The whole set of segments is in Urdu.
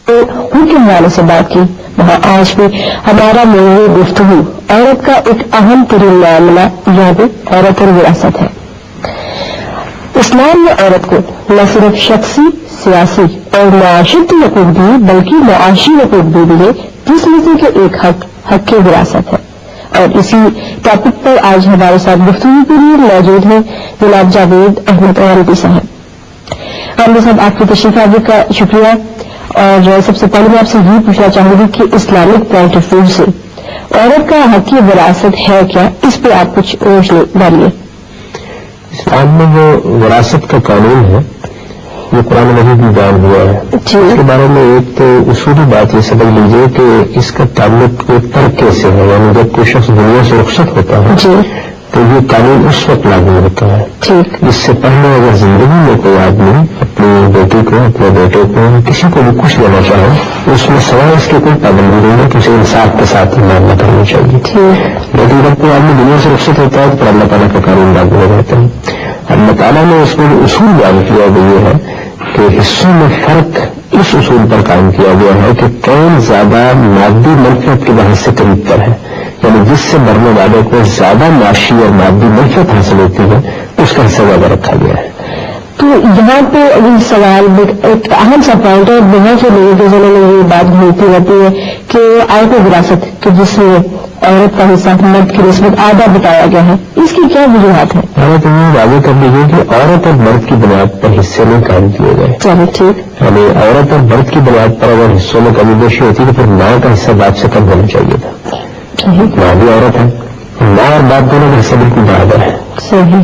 کے حوالے سے بات کی، وہاں آج بھی ہمارا موضوع گفتگو عورت کا ایک اہم ترین معاملہ یعنی عورت اور وراثت ہے۔ اسلام نے عورت کو نہ صرف شخصی، سیاسی اور معاشرتی حقوق دی بلکہ معاشی حقوق بھی دیے، جس میں سے کہ ایک حق کی وراثت ہے۔ اور اسی ٹاپک پر آج ہمارے ساتھ گفتگو کے لیے موجود ہیں جناب جاوید احمد اورنگی صاحب۔ عامر صاحب، آپ کی تشریف آوری کا شکریہ۔ اور سب سے پہلے میں آپ سے یہ پوچھنا چاہوں گی کہ اسلامک پوائنٹ آف ویو سے عورت کا حق وراثت ہے کیا؟ اس پہ آپ کچھ روشنی ڈالیے۔ اسلام میں جو وراثت کا قانون ہے یہ قرآن مجید میں بیان ہوا ہے، اس کے بارے میں ایک تو اصولی بات یہ سمجھ لیجیے کہ اس کا تعلق ایک ترکے سے ہے، یعنی جب کوئی شخص دنیا سے رخصت ہوتا ہے تو یہ قانون اس وقت لاگو ہوتا ہے۔ اس سے پہلے اگر زندگی میں کوئی آدمی اپنی بیٹی کو، اپنے بیٹے کو، کسی کو بھی کچھ دینا چاہے اس میں سوائے اس کی کوئی پابندی نہیں ہے کہ اسے انصاف کے ساتھ معاملہ کرنا چاہیے۔ لیکن جب کوئی آدمی دنیا سے رخصت ہوتا ہے تو اللہ تعالیٰ کا قانون لاگو ہو جاتا ہے۔ اللہ تعالیٰ نے اس میں اصول بیان کیا وہ یہ ہے کہ حصوں میں فرق اس اصول پر قائم کیا گیا ہے کہ کون زیادہ مادی منفعت کے بحث سے قریب تر ہے، یعنی جس سے مرنے والے کو زیادہ معاشی اور مادی منفعت حاصل ہوتی ہے اس کا حصہ زیادہ رکھا گیا ہے۔ تو یہاں پہ سوال ایک اہم سا پوائنٹ ہے، بہت سے لوگوں کے ذہن میں یہ بات گھومتی رہتی ہے کہ آئے وراثت کہ جس میں عورت کا حصہ مرد کی نسبت آدھا بتایا گیا ہے، اس کی کیا وجوہات ہے؟ عورت یہ واضح کر دیجیے کہ عورت اور مرد کی بنیاد پر حصے میں قائم کیے گئے۔ چلو ٹھیک، یعنی عورت اور مرد کی بنیاد پر اگر حصوں میں کمی بیشی ہوتی تو پھر ماں کا حصہ باپ سے کم ہونا چاہیے تھا۔ ماں بھی عورت ہے، ماں اور باپ دونوں کا حصہ بالکل برابر ہے۔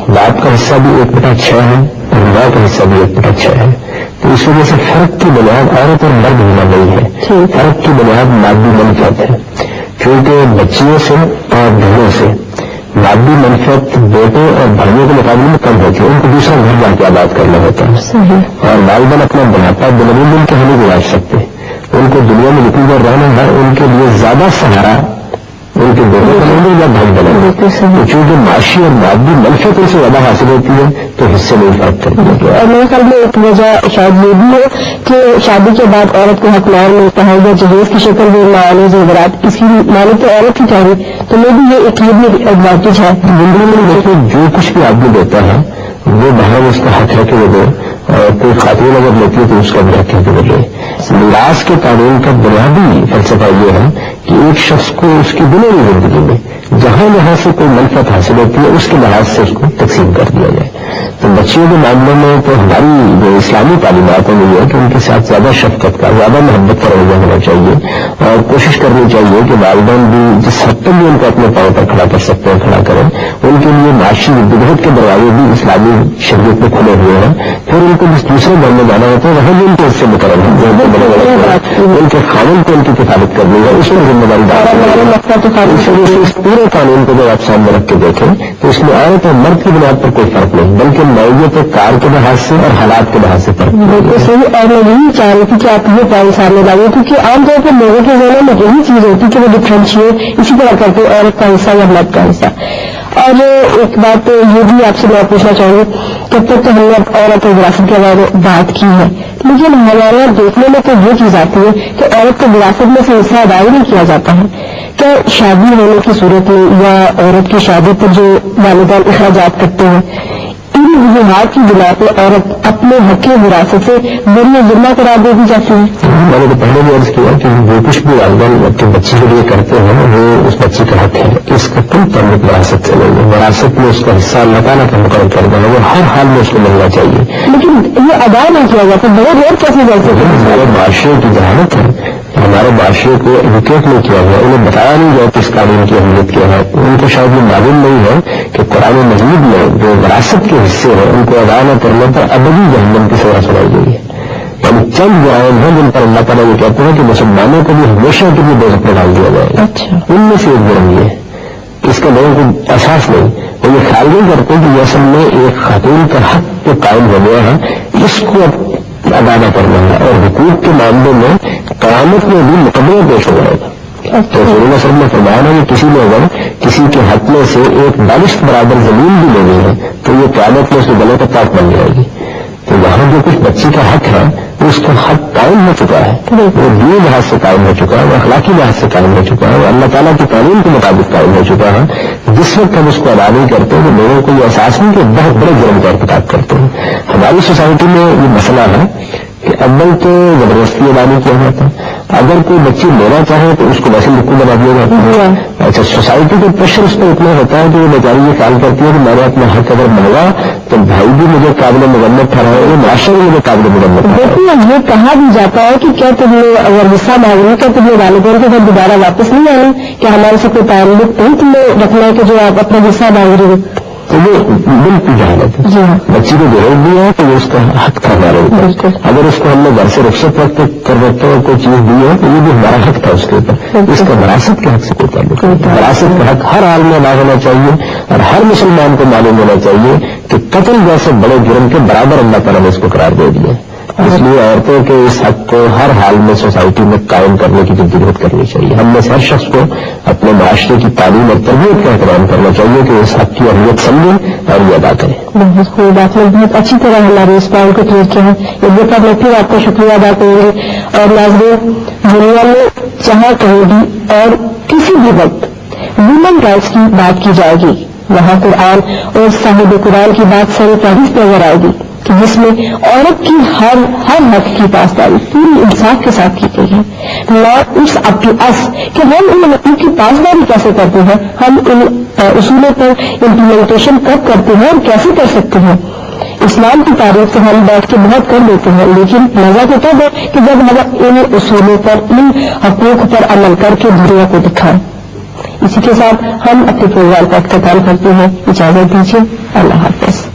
باپ کا حصہ بھی 1/6 ہے اور ماں کا حصہ بھی 1/6 ہے۔ تو اس وجہ سے فرق کی بنیاد عورت اور مرد ہونا نہیں ہے، فرق کی بنیاد مادی منفعت ہے، کیونکہ بچیوں سے اور بہنوں سے مادی منفعت بیٹے اور بھائیوں کے مقابلے میں کم ہوتی ہے، ان کو دوسرا گھر جا کے آباد کرنا ہوتا ہے، اور والدین اپنا بڑھاپا بنیادی ان کے ہم نہیں گزار سکتے، ان کو دنیا میں نکل کر رہنا ہے، ان کے لیے زیادہ سہارا ان کے بیٹے بنیں گے یا بھائی بنیں گے، چونکہ معاشی اور مادی منفعت سے زیادہ حاصل ہوتی ہے تو حصے میں فرق کر دیا گیا۔ اور میرے خیال میں ایک وجہ شاید یہ بھی ہے کہ شادی کے بعد عورت کو حق مال ملتا ہے یا جہیز کی شکل میں مال زیورات، اس کی مالک تو عورت ہی چاہیے، تو میں بھی یہ ایک ایڈوانٹیج ہے۔ زندگی میں دیکھیں جو کچھ بھی آدمی دیتا ہے وہ باہر اس کا حق ہے کہ وہ دے، اور کوئی خاتون اگر لیتی ہے تو اس کا بھی حق ہے کہ وہ لے۔ میراث کے قانون کا بنیادی فلسفہ یہ ہے کہ ایک شخص کو اس کی دنیاوی زندگی میں جہاں سے کوئی منفعت حاصل ہوتی ہے اس کے لحاظ سے اس کو تقسیم کر دیا جائے۔ تو بچیوں کے معاملے میں تو ہماری جو اسلامی تعلیمات ہیں وہ یہ ہے کہ ان کے ساتھ زیادہ شفقت کا، زیادہ محبت کا رویہ ہونا چاہیے، اور کوشش کرنی چاہیے کہ والدین بھی جس حد تک بھی ان کو اپنے پاؤں پر کھڑا کر سکتے ہیں کھڑا کریں۔ ان کے لیے معاشی جدوجہد کے دروازے بھی اسلامی شریعت میں کھلے ہوئے ہیں۔ پھر ان کو جس دوسرے گھر میں جانا ہوتا ہے وہاں بھی ان کے حصے میں کرنا ہے، ان کے خاوند کو ان کی کفالت کرنی ہے، اس میں ذمہ داری اس پورے قانون کو جب آپ سامنے رکھ کے دیکھیں تو اس میں عورت اور مرد کی بنیاد پر کوئی فرق نہیں، بلکہ نوعیت کار کے لحاظ سے اور حالات کے لحاظ سے فرق بالکل صحیح۔ اور میں یہی چاہ رہی تھی کہ آپ یہ پوائنٹ سامنے لائیں، کیونکہ عام طور پر لوگوں کے ذہنوں میں یہی چیز ہوتی کہ وہ ڈفرینشیٹ اسی طرح کرتے عورت کا حصہ یا مرد کا حصہ۔ اور ایک بات یہ بھی آپ سے میں پوچھنا چاہوں گی، جب تک تو ہم نے عورت اور وراثت کے بارے میں بات کی ہے، لیکن ہمارے یہاں دیکھنے میں تو یہ چیز آتی ہے کہ عورت کو وراثت میں سے حصہ ادا نہیں کیا جاتا ہے۔ کیا شادی ہونے کی صورت میں یا عورت کی شادی پر جو والدین اخراجات کرتے ہیں، ان وجوہات کی بنا پر عورت اپنے حق وراثت سے بری ذمہ قرار دے دی جاتی ہے؟ میں نے تو پہلے بھی عرض کیا کہ جو کچھ بھی والدین اپنے بچے کے لیے کرتے ہیں وہ اس بچے کا حق ہے، اس کا کوئی تعلق وراثت سے نہیں ہے۔ وراثت میں اس کا حصہ اللہ تعالیٰ کا مقرر کر دیں، وہ ہر حال میں اس کو ملنا چاہیے، لیکن یہ ادا نہیں کیا جاتا، بڑے دیر کیسے جیسے ہمارے معاشرے کی ذہانت ہے، ہمارے معاشرے کو ایجوکیٹ نہیں کیا گیا، انہیں بتایا نہیں گیا کہ اس قانون کی اہمیت کیا ہے، ان کو شاید یہ معلوم نہیں ہے کہ قرآن مجید میں جو وراثت کے حصے ہیں ان کو ادا نہ کرنے پر ابدی جہنم کی سزا سنائی گئی ہے۔ یعنی چند جرائم ہیں جن پر اللہ تعالیٰ یہ کہتے ہیں کہ مسلمانوں کو بھی ہمیشہ کے لیے دوزخ میں ڈال دیا جائے گا۔ ان میں سے ایک جرم یہ ہے، اس کا لوگوں کو احساس نہیں، وہ یہ خیال نہیں کرتے کہ یہ اصل میں ایک خاتون کا حق جو قائم ہو گیا ہے اس کو ادا نہ کرنا ہے، اور حقوق کے معاملے میں قیامت میں بھی مقدمہ پیش ہو جائے گا۔ تو رسول اللہ صلی اللہ علیہ وسلم نے فرمایا ہے کہ کسی نے اگر کسی کے حق میں سے ایک بالشت برابر زمین بھی لینی ہے تو یہ قیامت میں اس کے گلے پر تاج بن جائے گی۔ تو وہاں جو کچھ بچی کا حق ہے اس کا حق قائم ہو چکا ہے، وہ دینی لحاظ سے قائم ہو چکا ہے، وہ اخلاقی لحاظ سے قائم ہو چکا ہے، وہ اللہ تعالیٰ کی تعلیم کے مطابق قائم ہو چکا ہے، جس وقت ہم اس کو ادا نہیں کرتے تو لوگوں کو یہ احساس نہیں کہ بہت بڑے جرم کا ارتکاب کرتے ہیں۔ ہماری سوسائٹی میں یہ مسئلہ ہے کہ اول تو زبردستی ادا نہیں کیا جاتا، اگر کوئی بچی لینا چاہے تو اس کو ویسے لکو بنا دیا جاتا ہے۔ اچھا، سوسائٹی کا پریشر اس پر اتنا ہوتا ہے کہ وہ بیچاری یہ خیال کرتی ہے کہ میں نے اپنا حق اگر مانگا تو بھائی بھی مجھے قابل مذمت ٹھہرائے گا، معاشرہ بھی مجھے قابل مذمت ٹھہرائے گا۔ دیکھیے یہ کہا بھی جاتا ہے کہ کیا تم نے اگر غصہ مانگنے کا تم نے والدین کے گھر دوبارہ واپس نہیں آنا، کہ ہمارے سے کوئی تعلق نہیں تم نے رکھنا ہے کہ جو آپ اپنا غصہ مانگ رہے ہو، تو وہ بالکل جہالت ہے۔ بچی کو ضرورت بھی ہے کہ وہ اس کا حق تھا ہمارے اوپر، اگر اس کو ہم نے گھر سے رخصت وقت کر رکھتے ہوئے کوئی چیز دی ہے تو یہ بھی ہمارا حق تھا اس کے اوپر، اس کا وراثت کے حق سے کوئی تعلق نہیں۔ وراثت کا حق ہر حال میں ادا ہونا چاہیے اور ہر مسلمان کو معلوم ہونا چاہیے کہ قتل جیسے بڑے جرم کے برابر اللہ تعالیٰ نے اس کو قرار دے دیا، اس لیے عورتوں کے اس حق کو ہر حال میں سوسائٹی میں قائم کرنے کی جدوجہد کرنی چاہیے۔ ہم میں سے ہر شخص کو اپنے معاشرے کی تعلیم اور تربیت کا احترام کرنا چاہیے کہ اس حق کی اہمیت سمجھیں اور یہ ادا کریں۔ بہت خوب، آپ نے بہت اچھی طرح ہمارے اس پوائنٹ کو کلیئر کیا ہے، ایک دفعہ میں پھر آپ کا شکریہ ادا کروں گی۔ اور ناظرین، دنیا میں جہاں کہیں بھی اور کسی بھی وقت ویمن رائٹس کی بات کی جائے گی، وہاں قرآن اور صاحب قرآن کی بات سر فہرست نظر آئے گی کہ جس میں عورت کی ہر حق کی پاسداری پوری انصاف کے ساتھ کی گئی ہے۔ ناٹ اٹس اپ ٹو اس کہ ہم ان حقوق کی پاسداری کیسے کرتے ہیں، ہم ان اصولوں پر امپلیمنٹیشن کب کرتے ہیں اور کیسے کر سکتے ہیں۔ اسلام کی تعریف سے ہم بیٹھ کے بہت کر لیتے ہیں، لیکن مزہ تو تب ہے کہ جب ہم ان اصولوں پر، ان حقوق پر عمل کر کے دنیا کو دکھائیں۔ اسی کے ساتھ ہم اپنے پروگرام کا اختتام کرتے ہیں، اجازت دیجیے، اللہ حافظ۔